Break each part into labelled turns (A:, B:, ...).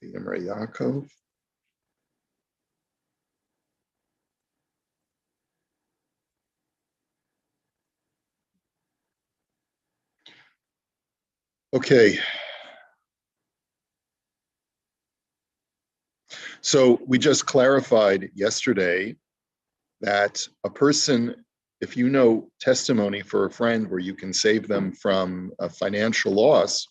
A: the Imrei Yaakov. Okay. So we just clarified yesterday that a person, if you know testimony for a friend where you can save them from a financial loss,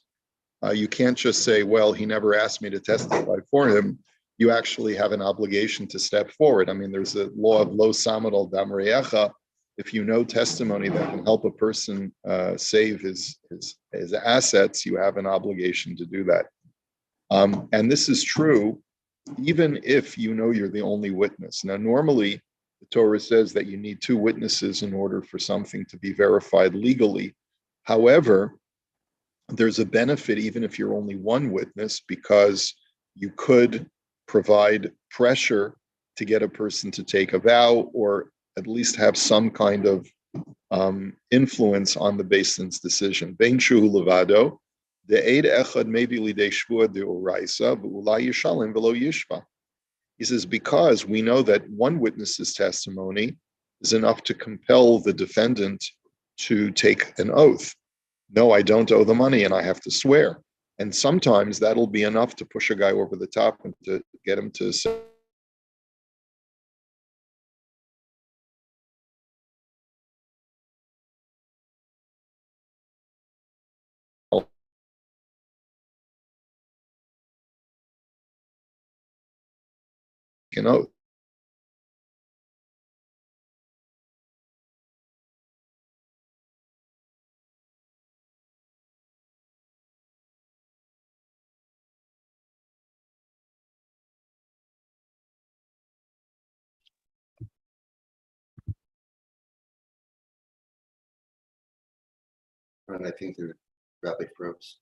A: you can't just say, well, he never asked me to testify for him. You actually have an obligation to step forward. I mean, there's a law of lo samad al damreyecha. If you know testimony that can help a person save his assets, you have an obligation to do that. And this is true even if you know you're the only witness. Now, normally, the Torah says that you need two witnesses in order for something to be verified legally. However, there's a benefit even if you're only one witness, because you could provide pressure to get a person to take a vow, or at least have some kind of influence on the Beis Din's decision. Bein shuhu levado, the eid echad maybe lidei shvua de oraisa, but ulai yishalim velo yishva. He says, because we know that one witness's testimony is enough to compel the defendant to take an oath. No, I don't owe the money and I have to swear. And sometimes that'll be enough to push a guy over the top and to get him to say, an oath.
B: And I think the rabbi froze.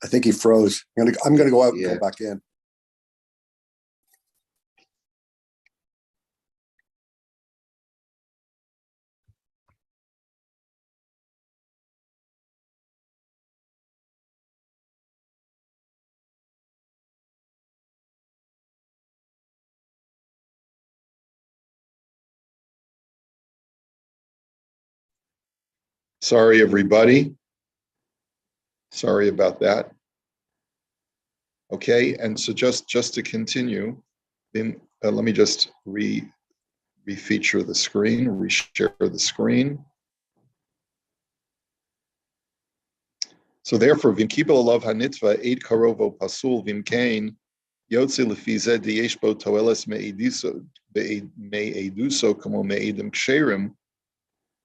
C: I think he froze. I'm gonna go out and come back in.
A: Sorry, everybody. Sorry about that. Okay, and so just to continue, let me just refeature the screen, reshare the screen. So therefore, v'imkibel alav hanitva eid karovo pasul v'imkein yotze lefize diyesh bo toeles me'eduso kamo me'edim ksherim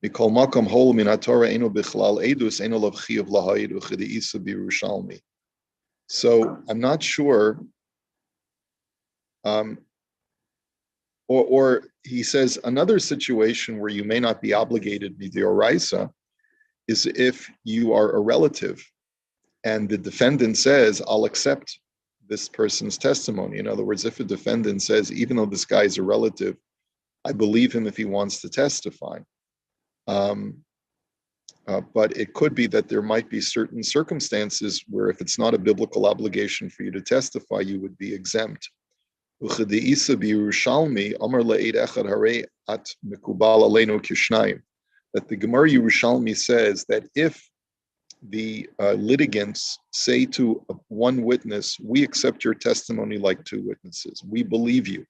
A: mikol makom hol min haTorah eno bichlal edus eno lav chiyav lahayid u'chediisa b'Yerushalmi. So I'm not sure, or he says another situation where you may not be obligated mid'oraisa is if you are a relative and the defendant says, I'll accept this person's testimony. In other words, if a defendant says, even though this guy is a relative, I believe him if he wants to testify. But it could be that there might be certain circumstances where if it's not a biblical obligation for you to testify, you would be exempt. That the Gemara Yerushalmi says that if the litigants say to one witness, we accept your testimony like two witnesses, we believe you,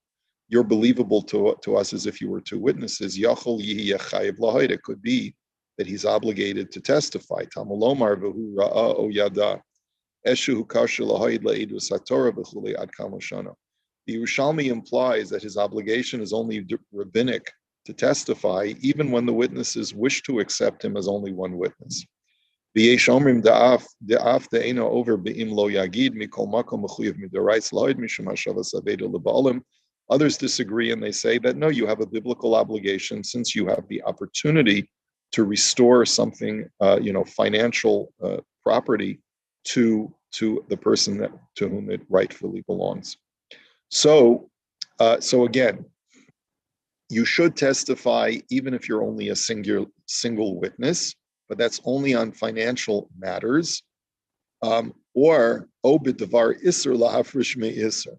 A: you're believable to us as if you were two witnesses, it could be that he's obligated to testify. The Yerushalmi implies that his obligation is only rabbinic to testify, even when the witnesses wish to accept him as only one witness. Others disagree and they say that no, you have a biblical obligation since you have the opportunity to restore something, financial property to the person to whom it rightfully belongs. So again, you should testify even if you're only a single witness, but that's only on financial matters. or obidavar isser lahafrish me isser,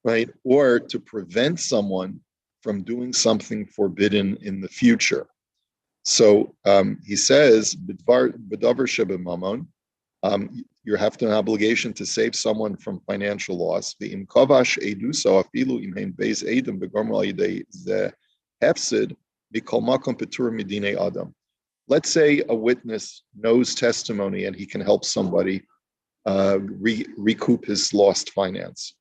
A: right? Or to prevent someone from doing something forbidden in the future. So he says, "B'davar shebemamon." You have an obligation to save someone from financial loss. V'im kavash eduso afilu im hein beis edem begormo yidei ze hefsid b'kol makom petur midinei adam. Let's say a witness knows testimony and he can help somebody recoup his lost finance,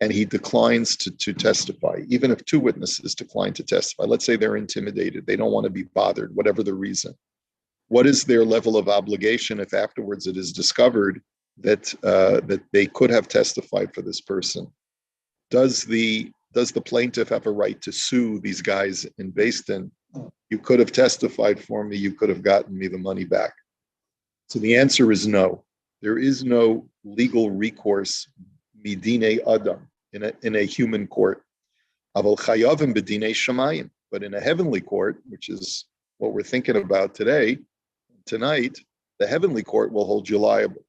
A: and he declines to testify, even if two witnesses decline to testify. Let's say they're intimidated, they don't want to be bothered, whatever the reason. What is their level of obligation if afterwards it is discovered that they could have testified for this person? Does the plaintiff have a right to sue these guys in Beis Din? You could have testified for me, you could have gotten me the money back. So the answer is no. There is no legal recourse midine adam in a human court. Aval chayavim b'dinei shamayim, but in a heavenly court, which is what we're thinking about tonight, the heavenly court will hold you liable.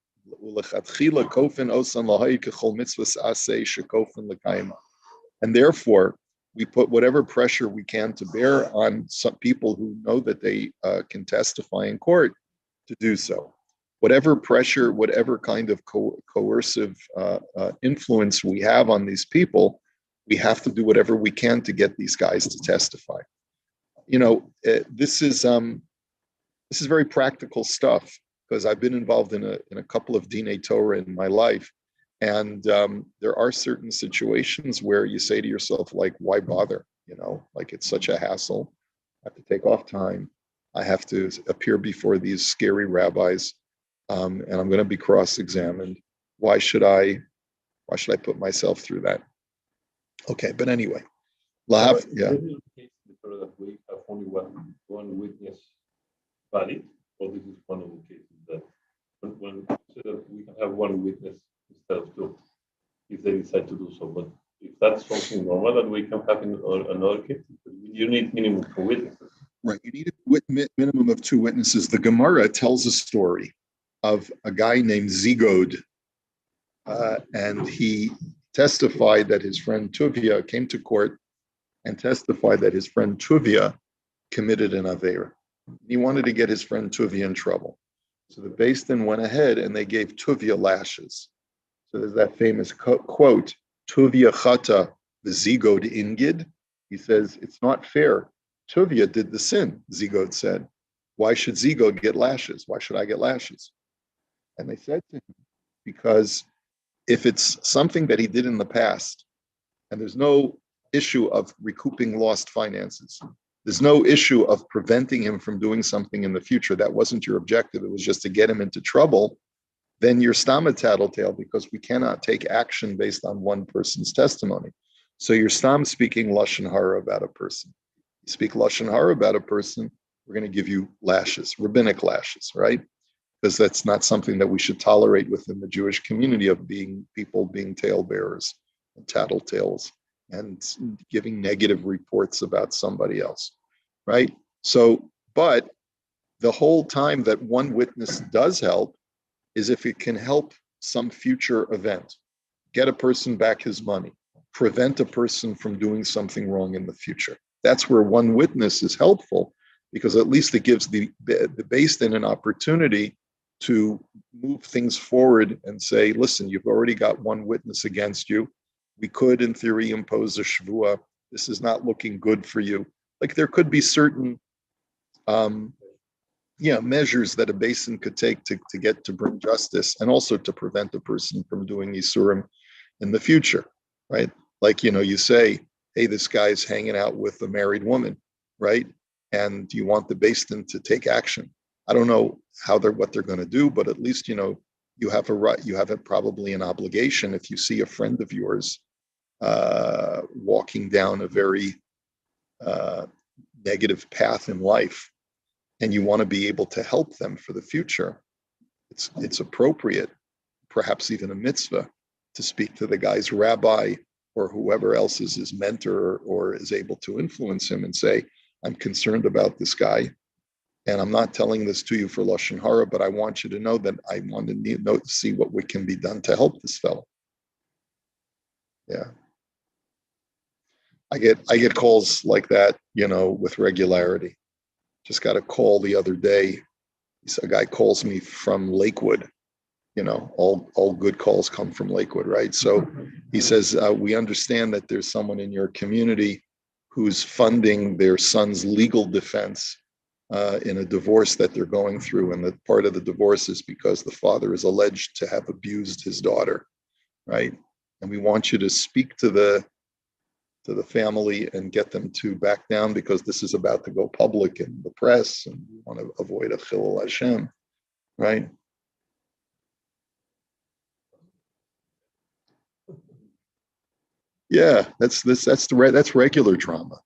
A: And therefore, we put whatever pressure we can to bear on some people who know that they can testify in court to do so. Whatever pressure, whatever kind of coercive influence we have on these people, we have to do whatever we can to get these guys to testify. This is very practical stuff, because I've been involved in a couple of Dinei Torah in my life, and there are certain situations where you say to yourself, like, why bother? Like, it's such a hassle. I have to take off time. I have to appear before these scary rabbis, and I'm going to be cross-examined. Why should I put myself through that? Okay, but anyway, yeah.
D: This is the case that we have only one witness valid, or this is one of the cases that when so that we can have one witness instead of two, if they decide to do so. But if that's something normal that we can have in another case, you need minimum 2 witnesses.
A: Right, you need a minimum of 2 witnesses. The Gemara tells a story of a guy named Zigod, and he testified that his friend Tuvia came to court and testified that his friend Tuvia committed an Aveira. He wanted to get his friend Tuvia in trouble. So the Beis Din went ahead and they gave Tuvia lashes. So there's that famous quote, Tuvia chata v'zigod ingid. He says, it's not fair. Tuvia did the sin, Zigod said. Why should Zigod get lashes? Why should I get lashes? And they said to him, because if it's something that he did in the past, and there's no issue of recouping lost finances, there's no issue of preventing him from doing something in the future, that wasn't your objective, it was just to get him into trouble, then you're stam a tattletale, because we cannot take action based on one person's testimony. So you're stam speaking lashon hara about a person. You speak lashon hara about a person, we're going to give you lashes, rabbinic lashes, right? Because that's not something that we should tolerate within the Jewish community, of people being talebearers and tattletales and giving negative reports about somebody else, right? So, but the whole time that one witness does help is if it can help some future event, get a person back his money, prevent a person from doing something wrong in the future. That's where one witness is helpful, because at least it gives the Beis Din an opportunity to move things forward and say, listen, you've already got one witness against you. We could, in theory, impose a shvua. This is not looking good for you. Like, there could be certain measures that a Beis Din could take to bring justice, and also to prevent a person from doing Yisurim in the future, right? Like, you say, hey, this guy's hanging out with a married woman, right? And you want the Beis Din to take action. I don't know what they're going to do, but at least, you have a right, you have probably an obligation, if you see a friend of yours walking down a very negative path in life, and you want to be able to help them for the future, it's appropriate, perhaps even a mitzvah, to speak to the guy's rabbi or whoever else is his mentor or is able to influence him and say, I'm concerned about this guy. And I'm not telling this to you for Lashon Hara, but I want you to know that I want to see what can be done to help this fellow. Yeah. I get calls like that, with regularity. Just got a call the other day. A guy calls me from Lakewood. All good calls come from Lakewood, right? So he says, we understand that there's someone in your community who's funding their son's legal defense in a divorce that they're going through. And that part of the divorce is because the father is alleged to have abused his daughter, right? And we want you to speak to the family and get them to back down, because this is about to go public in the press, and we want to avoid a chilul Hashem, right? Yeah, that's regular trauma,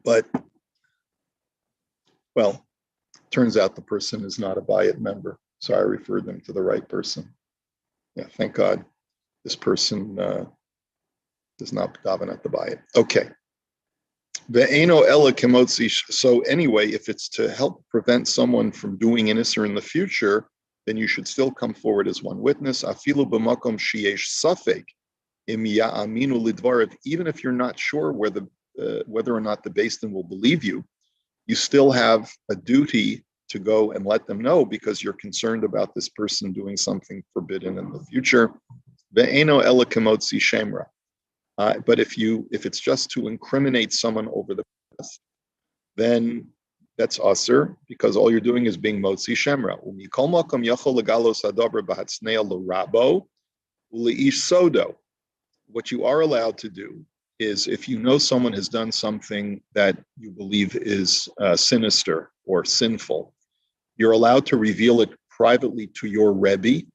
A: But well, turns out the person is not a Bayit member, so I referred them to the right person. Yeah, thank God, this person does not daven at the Bayit. Okay. Ve'eno ela kimotzi. So anyway, if it's to help prevent someone from doing an isser in the future, then you should still come forward as one witness. Afilu b'makom sheyesh safek im ya'aminu lidvarav. Even if you're not sure whether or not the Beis Din will believe you, you still have a duty to go and let them know, because you're concerned about this person doing something forbidden in the future. Ve'eno ela kimotzi shemra. But if it's just to incriminate someone over the past, then that's usher, because all you're doing is being motzi shemra. What you are allowed to do is, if you know someone has done something that you believe is sinister or sinful, you're allowed to reveal it privately to your Rebbe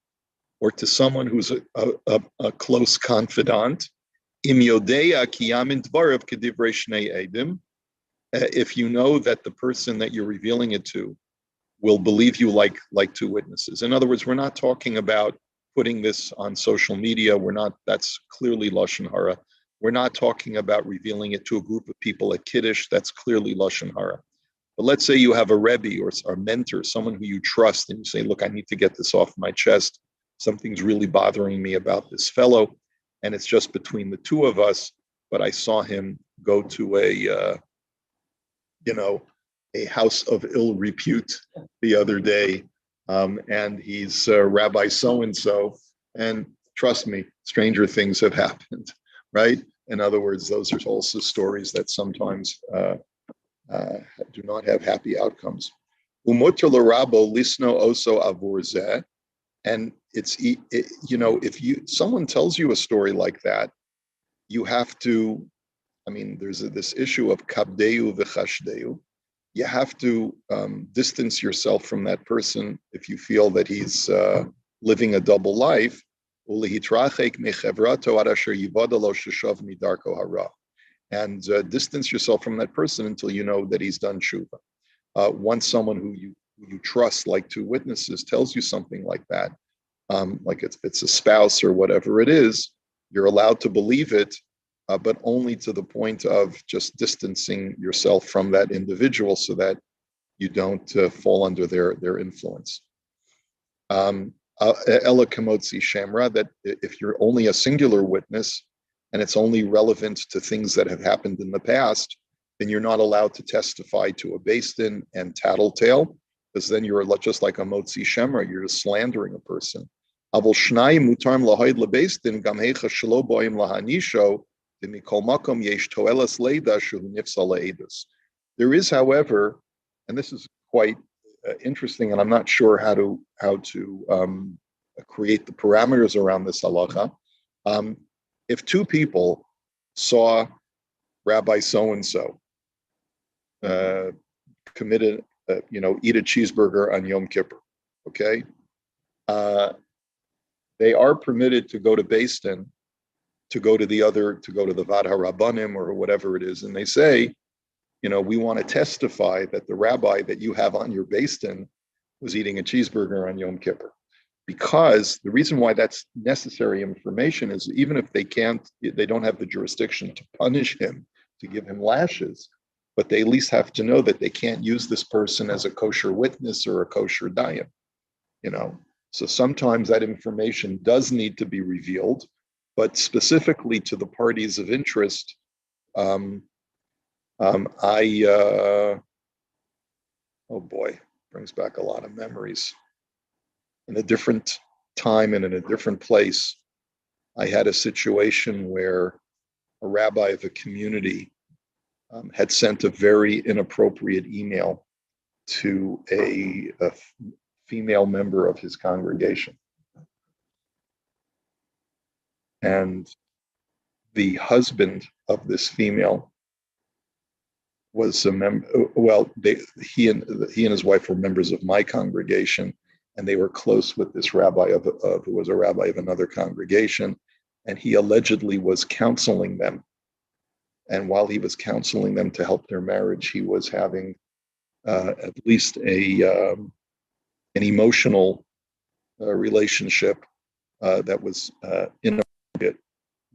A: or to someone who's a close confidant. If you know that the person that you're revealing it to will believe you like two witnesses. In other words, we're not talking about putting this on social media. That's clearly Lashon Hara. We're not talking about revealing it to a group of people at Kiddush. That's clearly Lashon Hara. But let's say you have a Rebbe or a mentor, someone who you trust, and you say, look, I need to get this off my chest. Something's really bothering me about this fellow, and it's just between the two of us, but I saw him go to a house of ill repute the other day, and he's Rabbi so-and-so, and trust me, stranger things have happened, right? In other words, those are also stories that sometimes do not have happy outcomes. Umuter l'rabo lisno oso avur zeh. And if someone tells you a story like that, you have to, there's this issue of kabdeu v'chashdeu. You have to distance yourself from that person if you feel that he's living a double life. And distance yourself from that person until you know that he's done tshuva. Once someone who you trust, like two witnesses, tells you something like that, like it's a spouse or whatever it is, you're allowed to believe it, but only to the point of just distancing yourself from that individual so that you don't fall under their influence. Ela kamotzi shamra, that if you're only a singular witness and it's only relevant to things that have happened in the past, then you're not allowed to testify to a Beis Din and tattletale, because then you're just like a motzi shemra, you're just slandering a person. There is, however, and this is quite interesting, and I'm not sure how to create the parameters around this halacha. If two people saw Rabbi so-and-so committed, eat a cheeseburger on Yom Kippur, okay? They are permitted to go to Beis Din, to go to the Vad HaRabbanim or whatever it is, and they say, we want to testify that the rabbi that you have on your Beis Din was eating a cheeseburger on Yom Kippur. Because the reason why that's necessary information is, even if they don't have the jurisdiction to punish him to give him lashes, but they at least have to know that they can't use this person as a kosher witness or a kosher dayan, you know. So sometimes that information does need to be revealed, but specifically to the parties of interest, oh boy, brings back a lot of memories. In a different time and in a different place, I had a situation where a rabbi of a community had sent a very inappropriate email to a female member of his congregation. And the husband of this female was a member. Well, he and his wife were members of my congregation, and they were close with this rabbi who was a rabbi of another congregation, and he allegedly was counseling them. And while he was counseling them to help their marriage, he was having at least an emotional relationship that was inappropriate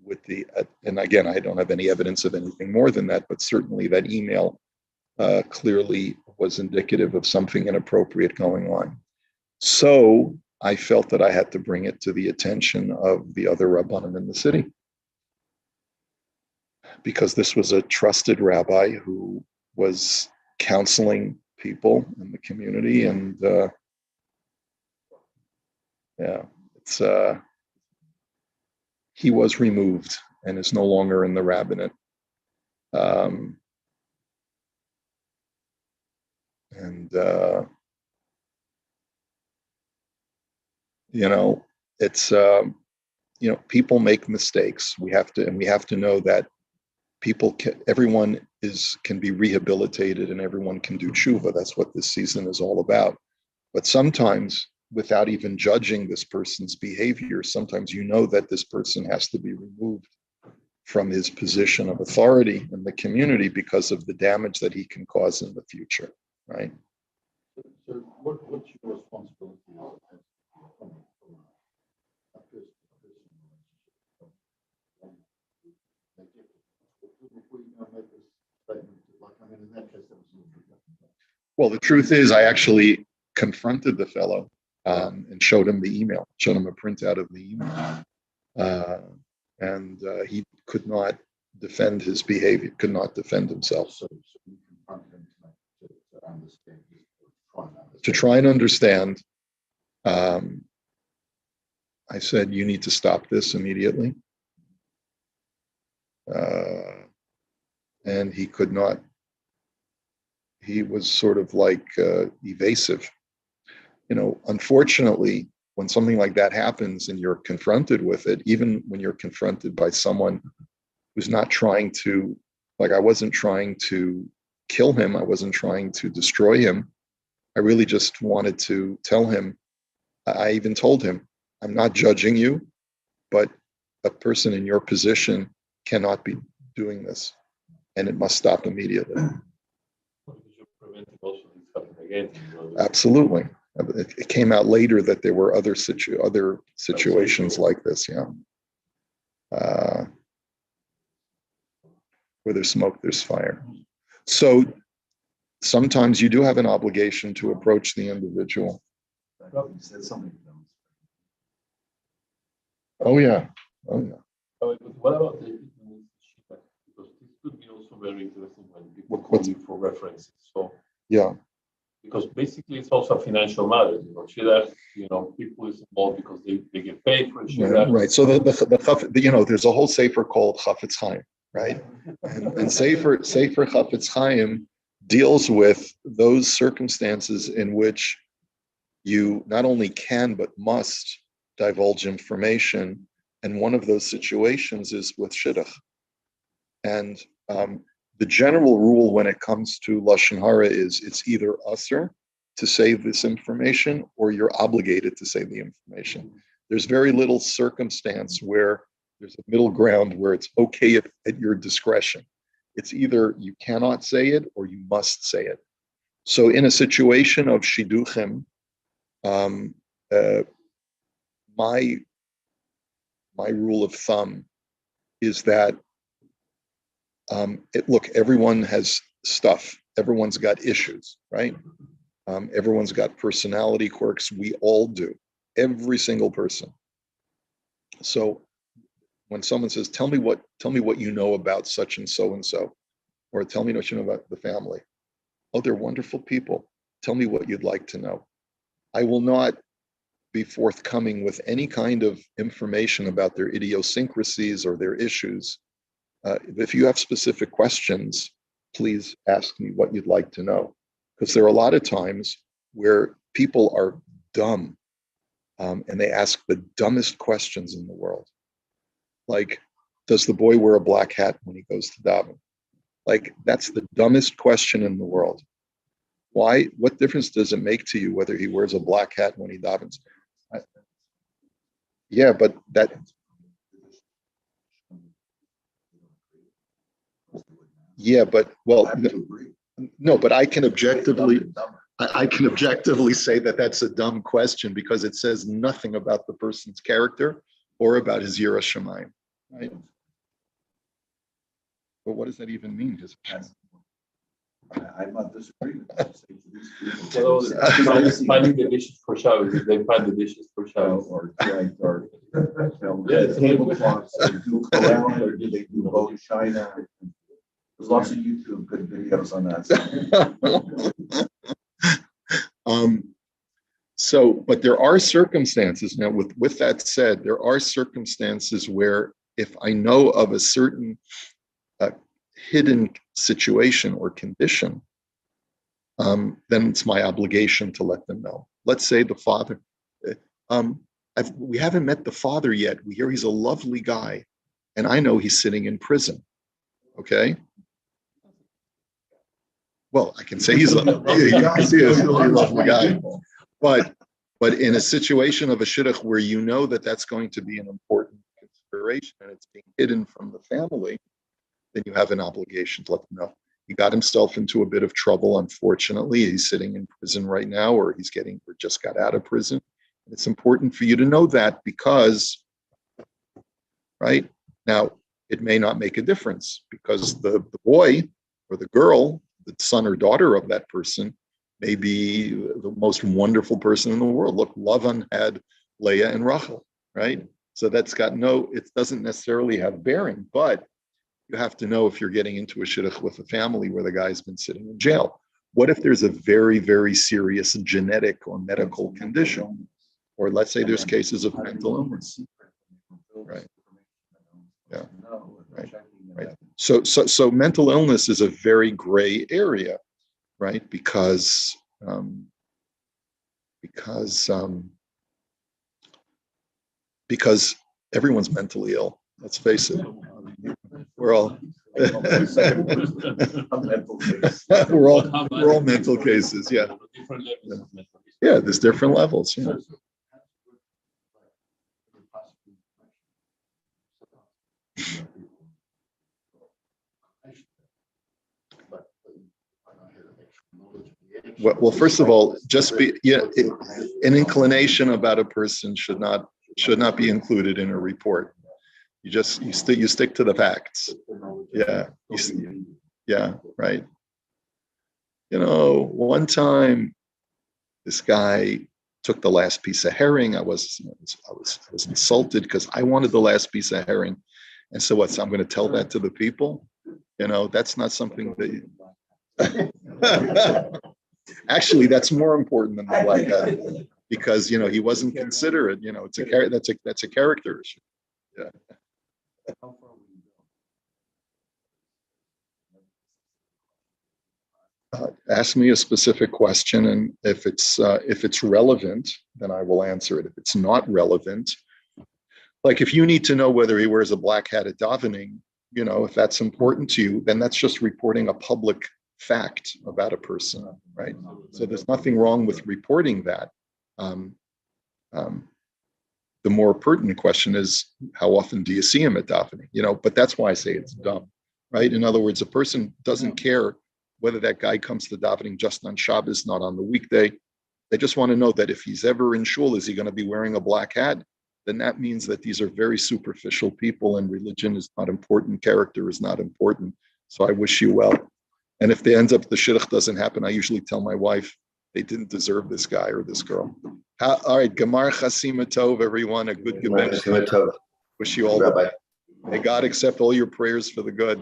A: with the. And again, I don't have any evidence of anything more than that, but certainly that email clearly was indicative of something inappropriate going on. So I felt that I had to bring it to the attention of the other rabbanim in the city, because this was a trusted rabbi who was counseling people in the community, and he was removed and is no longer in the rabbinate. It's people make mistakes. We have to know that everyone can be rehabilitated and everyone can do tshuva. That's what this season is all about. But sometimes, without even judging this person's behavior, sometimes that this person has to be removed from his position of authority in the community because of the damage that he can cause in the future, right?
B: So what's your responsibility
A: Well, the truth is, I actually confronted the fellow and showed him the email, showed him a printout of the email. And he could not defend his behavior, could not defend himself.
B: So you confront him to understand,
A: to try and understand. I said, you need to stop this immediately. And he could not. He was sort of like evasive. Unfortunately, when something like that happens and you're confronted with it, even when you're confronted by someone who's not trying to, like I wasn't trying to kill him, I wasn't trying to destroy him. I really just wanted to tell him, I even told him, I'm not judging you, but a person in your position cannot be doing this, and it must stop immediately. Absolutely. It came out later that there were other situations like this, where there's smoke, there's fire. So sometimes you do have an obligation to approach the individual.
B: You said something.
A: Oh yeah.
D: What about the Mishpat? Because this could be also very interesting when people call you for references. So
A: yeah.
D: Because basically it's also a financial matter. People is involved because they get paid for it.
A: Right. So there's a whole sefer called Chafetz Chaim, right? And sefer Chafetz Chaim deals with those circumstances in which you not only can but must divulge information, and one of those situations is with shidduch. And the general rule when it comes to lashon hara is it's either usher to say this information or you're obligated to say the information. There's very little circumstance where there's a middle ground where it's okay at your discretion. It's either you cannot say it or you must say it. So in a situation of shidduchim, my rule of thumb is that Look, everyone has stuff. Everyone's got issues, right? Everyone's got personality quirks. We all do. Every single person. So when someone says, tell me what you know about such and so, or tell me what you know about the family. Oh, they're wonderful people. Tell me what you'd like to know. I will not be forthcoming with any kind of information about their idiosyncrasies or their issues. If you have specific questions, please ask me what you'd like to know. Because there are a lot of times where people are dumb and they ask the dumbest questions in the world. Like, does the boy wear a black hat when he goes to daven? Like, that's the dumbest question in the world. Why? What difference does it make to you whether he wears a black hat when he davens? Yeah, but that. Yeah, but well, no, but I can objectively say that that's a dumb question because it says nothing about the person's character or about his Yirah Shamayim, right? But what does that even mean?
B: I'm not disagreeing.
D: Well, finding the dishes for Shabbos, if they find the dishes for Shabbos.
B: Or tablecloths, or do around, or do they do both China? There's lots of YouTube good videos on that.
A: But there are circumstances now. With that said, there are circumstances where if I know of a certain hidden situation or condition, then it's my obligation to let them know. Let's say the father. We haven't met the father yet. We hear he's a lovely guy, and I know he's sitting in prison. Okay. Well, I can say he's a really lovely guy, but in a situation of a shidduch where you know that that's going to be an important consideration and it's being hidden from the family, then you have an obligation to let them know. He got himself into a bit of trouble. Unfortunately, he's sitting in prison right now, or just got out of prison. It's important for you to know that because, right now, it may not make a difference because the boy or the girl, the son or daughter of that person, may be the most wonderful person in the world. Look, Lavan had Leah and Rachel, right? So it doesn't necessarily have bearing, but you have to know if you're getting into a shidduch with a family where the guy's been sitting in jail. What if there's a very, very serious genetic or medical condition? Or let's say there's cases of mental illness. Right. Yeah. Right. So mental illness is a very gray area, right? Because everyone's mentally ill. Let's face it. We're all we're all mental cases. Yeah. Yeah. There's different levels. Yeah. Well, first of all, an inclination about a person should not be included in a report. You stick to the facts. Yeah. Yeah. Right. One time, this guy took the last piece of herring. I was insulted because I wanted the last piece of herring, and so I'm going to tell that to the people. That's not something that. Actually, that's more important than the black guy because he wasn't considerate. That's a character issue. Yeah. Ask me a specific question, and if it's relevant, then I will answer it. If it's not relevant, like if you need to know whether he wears a black hat at davening, if that's important to you, then that's just reporting a public fact about a person, right? So there's nothing wrong with reporting that. The more pertinent question is, how often do you see him at davening? But that's why I say it's dumb, right? In other words, a person doesn't care whether that guy comes to davening just on Shabbos, not on the weekday. They just want to know that if he's ever in shul, is he going to be wearing a black hat? Then that means that these are very superficial people and religion is not important, character is not important. So I wish you well. And if it ends up the shidduch doesn't happen, I usually tell my wife they didn't deserve this guy or this girl. All right, Gemar Chasima Tov, everyone. A good Gebet. Wish you all the best. May God accept all your prayers for the good.